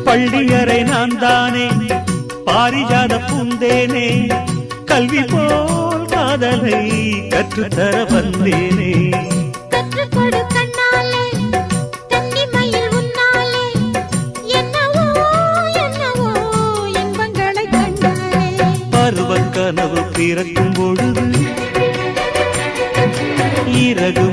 பள்ளியறை நான் தானே பாரிஜாத பூந்தேனே கல்வி போல் காதலை கற்றுத்தர வந்தேனே கற்றுக்கொடு கண்ணாலே கன்னிமயில் உன்னாலே என்னவோ என்னவோ இன்பங்களை கண்டாலே பருவக் கனவு பிறக்கும் பொழுது இறகு